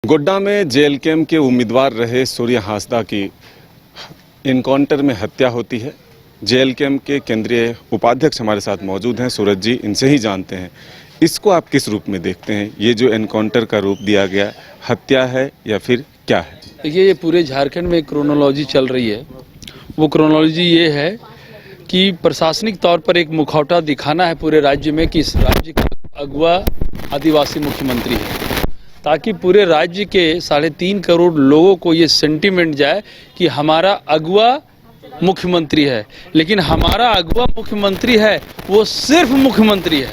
गोड्डा में जेएलकेएम के उम्मीदवार रहे सूर्य हांसदा की इनकाउंटर में हत्या होती है। जेएलकेएम के केंद्रीय उपाध्यक्ष हमारे साथ मौजूद हैं, सूरज जी, इनसे ही जानते हैं इसको आप किस रूप में देखते हैं। ये जो एनकाउंटर का रूप दिया गया, हत्या है या फिर क्या है? देखिए, ये पूरे झारखंड में एक क्रोनोलॉजी चल रही है। वो क्रोनोलॉजी ये है कि प्रशासनिक तौर पर एक मुखौटा दिखाना है पूरे राज्य में कि इस राज्य का अगुआ आदिवासी मुख्यमंत्री है, ताकि पूरे राज्य के 3.5 करोड़ लोगों को ये सेंटीमेंट जाए कि हमारा अगुआ मुख्यमंत्री है। लेकिन हमारा अगुआ मुख्यमंत्री है वो सिर्फ मुख्यमंत्री है।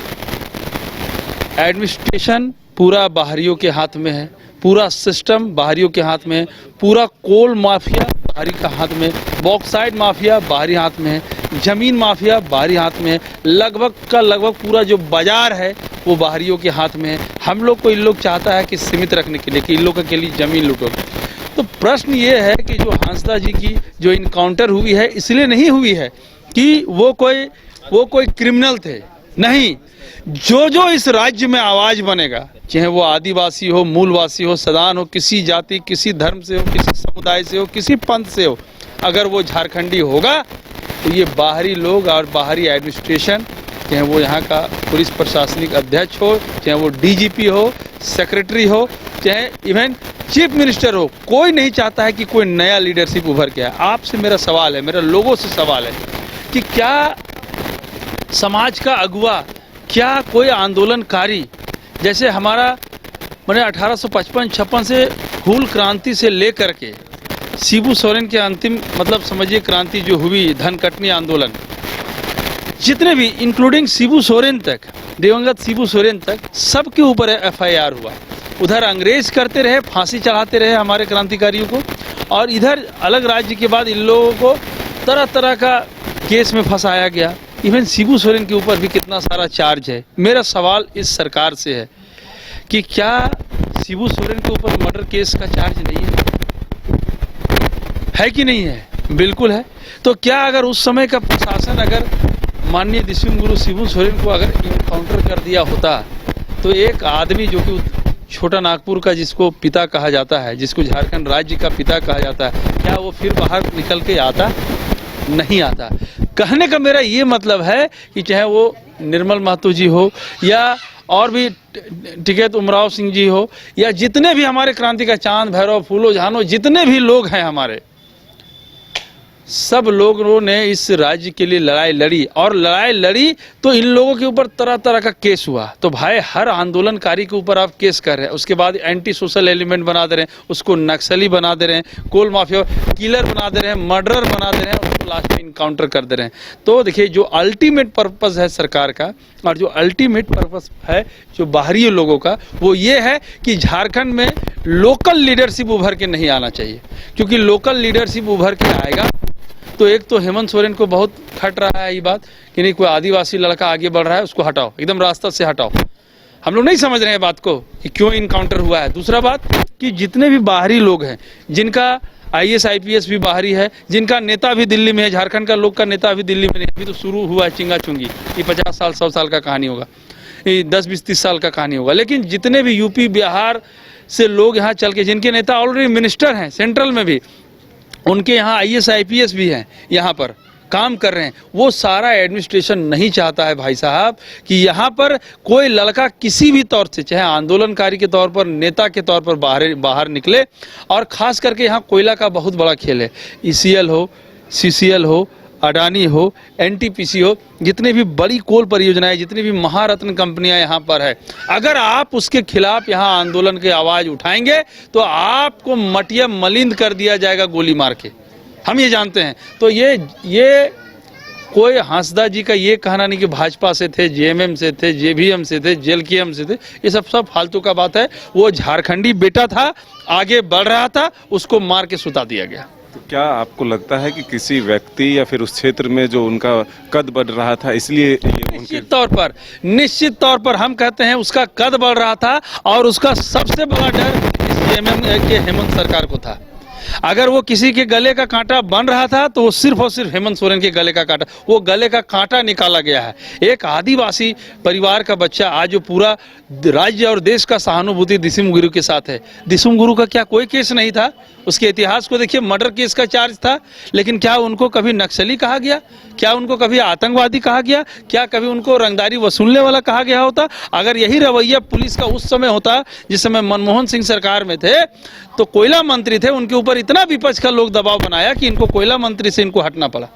एडमिनिस्ट्रेशन पूरा बाहरियों के हाथ में है, पूरा सिस्टम बाहरियों के हाथ में है, पूरा कोल माफिया बाहरी का हाथ में, बॉक्साइड माफिया बाहरी हाथ में है, जमीन माफिया बाहरी हाथ में है, लगभग पूरा जो बाजार है वो बाहरियों के हाथ में है। हम लोग को इन लोग चाहता है कि सीमित रखने के लिए, कि इन लोगों के लिए जमीन लूटो। तो प्रश्न ये है कि जो हांसदा जी की जो इनकाउंटर हुई है, इसलिए नहीं हुई है कि वो कोई क्रिमिनल थे, नहीं। जो इस राज्य में आवाज बनेगा, चाहे वो आदिवासी हो, मूलवासी हो, सदान हो, किसी जाति, किसी धर्म से हो, किसी समुदाय से हो, किसी पंथ से हो, अगर वो झारखंडी होगा तो ये बाहरी लोग और बाहरी एडमिनिस्ट्रेशन, चाहे वो यहाँ का पुलिस प्रशासनिक अध्यक्ष हो, चाहे वो डीजीपी हो, सेक्रेटरी हो, चाहे इवन चीफ मिनिस्टर हो, कोई नहीं चाहता है कि कोई नया लीडरशिप उभर के आए। आपसे मेरा सवाल है, मेरा लोगों से सवाल है कि क्या समाज का अगुआ, क्या कोई आंदोलनकारी, जैसे हमारा मैंने 1855-56 से हूल क्रांति से लेकर के शिबू सोरेन के अंतिम समझिए क्रांति जो हुई, धनकटनी आंदोलन, जितने भी इंक्लूडिंग शिबू सोरेन तक, दिवंगत शिबू सोरेन तक, सबके ऊपर एफआईआर हुआ। उधर अंग्रेज करते रहे, फांसी चढ़ाते रहे हमारे क्रांतिकारियों को, और इधर अलग राज्य के बाद इन लोगों को तरह तरह का केस में फंसाया गया। इवन शिबू सोरेन के ऊपर भी कितना सारा चार्ज है। मेरा सवाल इस सरकार से है कि क्या शिबू सोरेन के ऊपर मर्डर केस का चार्ज नहीं है कि नहीं है? बिल्कुल है। तो क्या अगर उस समय का प्रशासन अगर माननीय दिशुम गुरु शिबू सोरेन को अगर इनकाउंटर कर दिया होता, तो एक आदमी जो कि छोटा नागपुर का, जिसको पिता कहा जाता है, जिसको झारखंड राज्य का पिता कहा जाता है, क्या वो फिर बाहर निकल के आता? नहीं आता। कहने का मेरा ये मतलब है कि चाहे वो निर्मल महतो जी हो, या और भी टिकैत उमराव सिंह जी हो, या जितने भी हमारे क्रांति का चांद भैरव फूलो झानो, जितने भी लोग हैं हमारे, सब लोगों ने इस राज्य के लिए लड़ाई लड़ी, और लड़ाई लड़ी तो इन लोगों के ऊपर तरह तरह का केस हुआ। तो भाई, हर आंदोलनकारी के ऊपर आप केस कर रहे हैं, उसके बाद एंटी सोशल एलिमेंट बना दे रहे हैं, उसको नक्सली बना दे रहे हैं, कोल माफिया किलर बना दे रहे हैं, मर्डरर बना दे रहे हैं, उसको लास्ट में इनकाउंटर कर दे रहे हैं। तो देखिए, जो अल्टीमेट पर्पज़ है सरकार का, और जो अल्टीमेट पर्पज़ है जो बाहरी लोगों का, वो ये है कि झारखंड में लोकल लीडरशिप उभर के नहीं आना चाहिए। क्योंकि लोकल लीडरशिप उभर के आएगा तो एक तो हेमंत सोरेन को बहुत खट रहा है ये बात कि नहीं, कोई आदिवासी लड़का आगे बढ़ रहा है, उसको हटाओ, एकदम रास्ता से हटाओ। हम लोग नहीं समझ रहे हैं बात को कि क्यों इनकाउंटर हुआ है। दूसरा बात कि जितने भी बाहरी लोग हैं, जिनका आईएएस आईपीएस भी बाहरी है, जिनका नेता भी दिल्ली में है, झारखंड का लोग का नेता भी दिल्ली में नहीं, अभी तो शुरू हुआ है चिंगा चुंगी। ये 50 साल 100 साल का कहानी होगा, ये 10-20-30 साल का कहानी होगा। लेकिन जितने भी यूपी बिहार से लोग यहाँ चल के, जिनके नेता ऑलरेडी मिनिस्टर हैं सेंट्रल में भी, उनके यहाँ आईएएस आईपीएस भी हैं, यहाँ पर काम कर रहे हैं, वो सारा एडमिनिस्ट्रेशन नहीं चाहता है भाई साहब कि यहाँ पर कोई लड़का किसी भी तौर से, चाहे आंदोलनकारी के तौर पर, नेता के तौर पर बाहर निकले। और ख़ास करके यहाँ कोयला का बहुत बड़ा खेल है। ईसीएल हो, सीसीएल हो, अडानी हो, एनटीपीसी हो, जितने भी बड़ी कोल परियोजनाएं, जितनी भी महारत्न कंपनियां यहाँ पर है, अगर आप उसके खिलाफ यहाँ आंदोलन की आवाज़ उठाएंगे तो आपको मटिया मलिंद कर दिया जाएगा गोली मार के, हम ये जानते हैं। तो ये कोई हांसदा जी का ये कहना नहीं कि भाजपा से थे, जेएमएम से थे, जेवीएम से थे, जेएलकेएम से थे, ये सब फालतू का बात है। वो झारखंडी बेटा था, आगे बढ़ रहा था, उसको मार के सुता दिया गया। तो क्या आपको लगता है कि किसी व्यक्ति या फिर उस क्षेत्र में जो उनका कद बढ़ रहा था, इसलिए निश्चित तौर पर हम कहते हैं उसका कद बढ़ रहा था, और उसका सबसे बड़ा डर जेएमएम के हेमंत सरकार को था। अगर वो किसी के गले का कांटा बन रहा था तो वो सिर्फ और सिर्फ हेमंत सोरेन के गले का कांटा, वो गले का कांटा निकाला गया है। एक आदिवासी परिवार का बच्चा आज जो पूरा राज्य और देश का सहानुभूति दिसुम गुरु के साथ है। दिसुम गुरु का क्या कोई केस नहीं था? उसके इतिहास को देखिए, मर्डर केस का चार्ज था, लेकिन क्या उनको कभी नक्सली कहा गया? क्या उनको कभी आतंकवादी कहा गया? क्या कभी उनको रंगदारी वसूलने वाला कहा गया होता? अगर यही रवैया पुलिस का उस समय होता जिस समय मनमोहन सिंह सरकार में थे, तो कोयला मंत्री थे, उनके ऊपर इतना विपक्ष का लोग दबाव बनाया कि इनको कोयला मंत्री से इनको हटना पड़ा।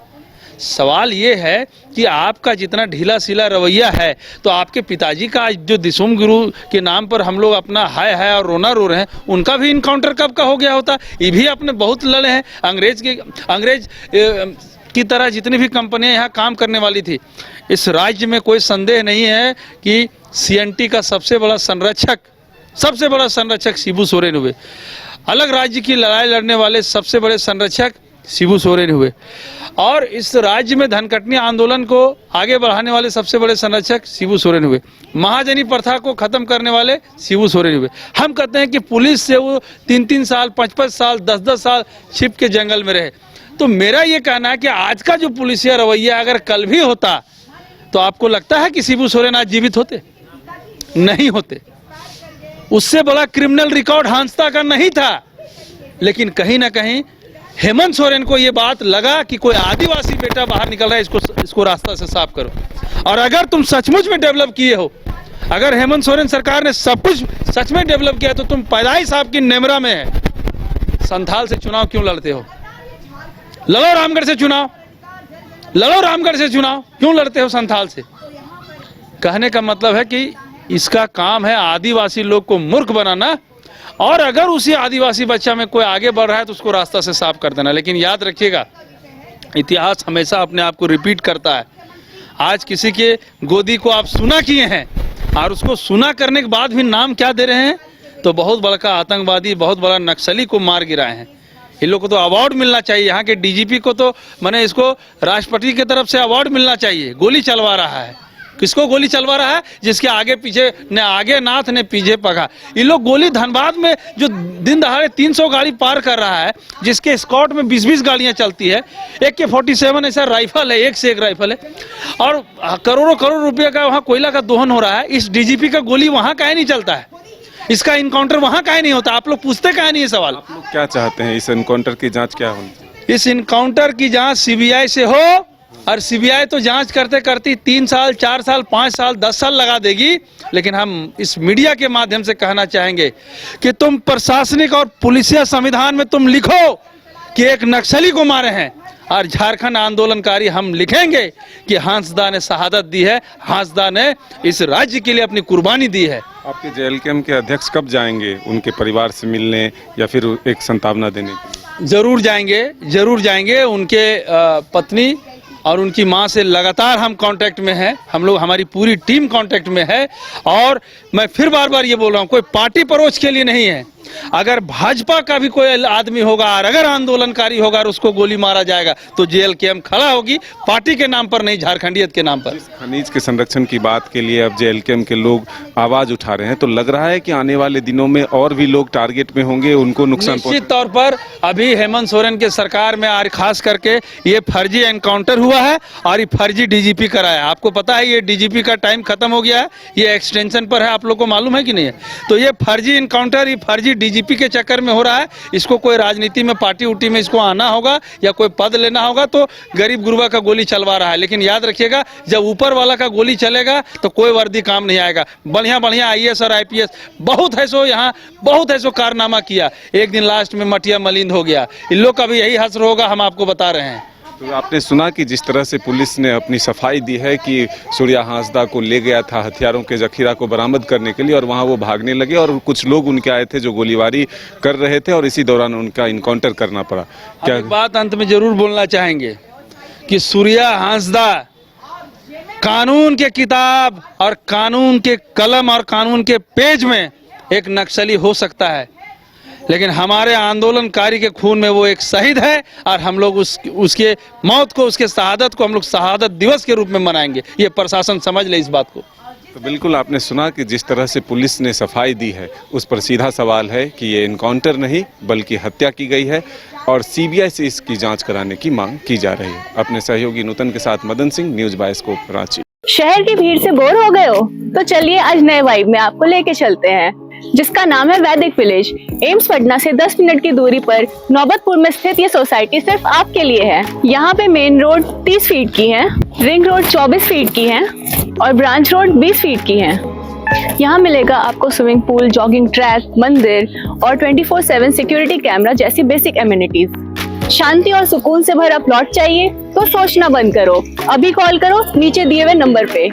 सवाल ये है कि आपका जितना ढीला सीला रवैया है, तो आपके पिताजी का आज जो दिसुम गुरु के नाम पर हम लोग अपना हाय और रोना रो रहे हैं, उनका भी इनकाउंटर कब का हो गया होता? ये भी अपने बहुत लड़े हैं। अंग्रेज की तरह जितनी भी कंपनियां यहाँ काम करने वाली थी, इस राज्य में कोई संदेह नहीं है कि CNT का सबसे बड़ा संरक्षक शिबू सोरेन हुए। अलग राज्य की लड़ाई लड़ने वाले सबसे बड़े संरक्षक शिबू सोरेन हुए, और इस राज्य में धनकटनी आंदोलन को आगे बढ़ाने वाले सबसे बड़े संरक्षक शिबू सोरेन हुए। महाजनी प्रथा को खत्म करने वाले शिबू सोरेन हुए। हम कहते हैं कि पुलिस से वो 3-3 साल, 5-5 साल, 10-10 साल छिप के जंगल में रहे। तो मेरा ये कहना है कि आज का जो पुलिसिया रवैया अगर कल भी होता, तो आपको लगता है कि शिबू सोरेन आज जीवित होते? नहीं होते। उससे बड़ा क्रिमिनल रिकॉर्ड हांसदा का नहीं था। लेकिन कहीं ना कहीं हेमंत सोरेन को ये बात लगा कि कोई आदिवासी बेटा बाहर निकल रहा है, इसको रास्ता से साफ करो। और अगर तुम सचमुच में डेवलप किए हो, अगर हेमंत सोरेन सरकार ने सब कुछ सच में डेवलप किया, तो तुम पैदाइश आपकी नेमरा में है। संथाल से चुनाव क्यों लड़ते हो? लड़ो रामगढ़ से चुनाव, क्यों लड़ते हो संथाल से? कहने का मतलब है कि इसका काम है आदिवासी लोग को मूर्ख बनाना, और अगर उसी आदिवासी बच्चा में कोई आगे बढ़ रहा है तो उसको रास्ता से साफ कर देना। लेकिन याद रखिएगा, इतिहास हमेशा अपने आप को रिपीट करता है। आज किसी के गोदी को आप सुना किए हैं, और उसको सुना करने के बाद भी नाम क्या दे रहे हैं? तो बहुत बड़ा आतंकवादी, बहुत बड़ा नक्सली को मार गिराए हैं। इन लोग को तो अवार्ड मिलना चाहिए। यहाँ के DGP को तो मैंने इसको राष्ट्रपति की तरफ से अवार्ड मिलना चाहिए। गोली चलवा रहा है, किसको गोली चलवा रहा है? जिसके आगे पीछे न आगे नाथ ने पीछे पगा। ये लोग गोली धनबाद में जो दिन दहाड़े 300 गाड़ी पार कर रहा है, जिसके स्कॉट में 20-20 गाड़ियां चलती है, AK-47 ऐसा राइफल है, एक से एक राइफल है, और करोड़ों रुपए का वहाँ कोयला का दोहन हो रहा है। इस DGP का गोली वहाँ काहे नहीं चलता है? इसका इनकाउंटर वहाँ काहे नहीं होता? आप लोग पूछते काहे नहीं ये सवाल? आप लोग क्या चाहते हैं? इस एनकाउंटर की जांच क्या होनी चाहिए? इस इनकाउंटर की जांच CBI से हो, और CBI तो जांच करते करते 3 साल, 4 साल, 5 साल, 10 साल लगा देगी। लेकिन हम इस मीडिया के माध्यम से कहना चाहेंगे कि तुम प्रशासनिक और पुलिसिया संविधान में तुम लिखो कि एक नक्सली को मारे हैं, और झारखंड आंदोलनकारी हम लिखेंगे कि हांसदा ने शहादत दी है, हांसदा ने इस राज्य के लिए अपनी कुर्बानी दी है। आपके JLKM के अध्यक्ष कब जाएंगे उनके परिवार से मिलने या फिर एक संतावना देने के लिए? जरूर जाएंगे। उनके पत्नी और उनकी मां से लगातार हम कांटेक्ट में हैं। हम लोग, हमारी पूरी टीम कांटेक्ट में है। और मैं फिर बार ये बोल रहा हूं, कोई पार्टी परोछ के लिए नहीं है। अगर भाजपा का भी कोई आदमी होगा और अगर आंदोलनकारी होगा और उसको गोली मारा जाएगा, तो JLKM खड़ा होगी, पार्टी के नाम पर नहीं, झारखंडियत के नाम पर। खनिज के संरक्षण की बात के लिए अब JLKM के लोग आवाज उठा रहे हैं, तो लग रहा है कि आने वाले दिनों में और भी लोग टारगेट में होंगे, उनको नुकसान निश्चित तौर पर। अभी हेमंत सोरेन के सरकार में और खास करके ये फर्जी एनकाउंटर हुआ है और ये फर्जी DGP कराया। आपको पता है ये DGP का टाइम खत्म हो गया है, ये एक्सटेंशन पर है, आप लोग को मालूम है कि नहीं है? तो ये फर्जी एनकाउंटर, ये फर्जी DGP के चक्कर में हो रहा है। इसको कोई राजनीति में, पार्टी उटी में इसको आना होगा या कोई पद लेना होगा, तो गरीब गुरबा का गोली चलवा रहा है। लेकिन याद रखिएगा, जब ऊपर वाला का गोली चलेगा तो कोई वर्दी काम नहीं आएगा। बढ़िया IAS और IPS बहुत है सो, यहाँ बहुत है सो कारनामा किया, एक दिन लास्ट में मटिया मलिंद हो गया। इन लोग का भी यही हश्र होगा, हम आपको बता रहे हैं। तो आपने सुना कि जिस तरह से पुलिस ने अपनी सफाई दी है कि सूर्या हांसदा को ले गया था हथियारों के जखीरा को बरामद करने के लिए, और वहां वो भागने लगे और कुछ लोग उनके आए थे जो गोलीबारी कर रहे थे, और इसी दौरान उनका इनकाउंटर करना पड़ा। क्या एक बात अंत में जरूर बोलना चाहेंगे कि सूर्या हांसदा कानून के किताब और कानून के कलम और कानून के पेज में एक नक्सली हो सकता है, लेकिन हमारे आंदोलनकारी के खून में वो एक शहीद है, और हम लोग उसके मौत को, उसके शहादत को हम लोग शहादत दिवस के रूप में मनाएंगे। ये प्रशासन समझ ले इस बात को। तो बिल्कुल आपने सुना कि जिस तरह से पुलिस ने सफाई दी है, उस पर सीधा सवाल है कि ये इनकाउंटर नहीं बल्कि हत्या की गई है। और सीबीआई से इसकी जांच कराने की मांग की जा रही है। अपने सहयोगी नूतन के साथ मदन सिंह, न्यूज बायोस्कोप, रांची। शहर की भीड़ से बोर हो गए हो? तो चलिए आज नए वाइब में आपको लेके चलते हैं, जिसका नाम है वैदिक विलेज। एम्स पटना से 10 मिनट की दूरी पर नौबतपुर में स्थित ये सोसाइटी सिर्फ आपके लिए है। यहाँ पे मेन रोड 30 फीट की है, रिंग रोड 24 फीट की है और ब्रांच रोड 20 फीट की है। यहाँ मिलेगा आपको स्विमिंग पूल, जॉगिंग ट्रैक, मंदिर और 24/7 सिक्योरिटी कैमरा जैसी बेसिक एमिनिटीज। शांति और सुकून से भरा प्लॉट चाहिए तो सोचना बंद करो, अभी कॉल करो नीचे दिए हुए नंबर पे।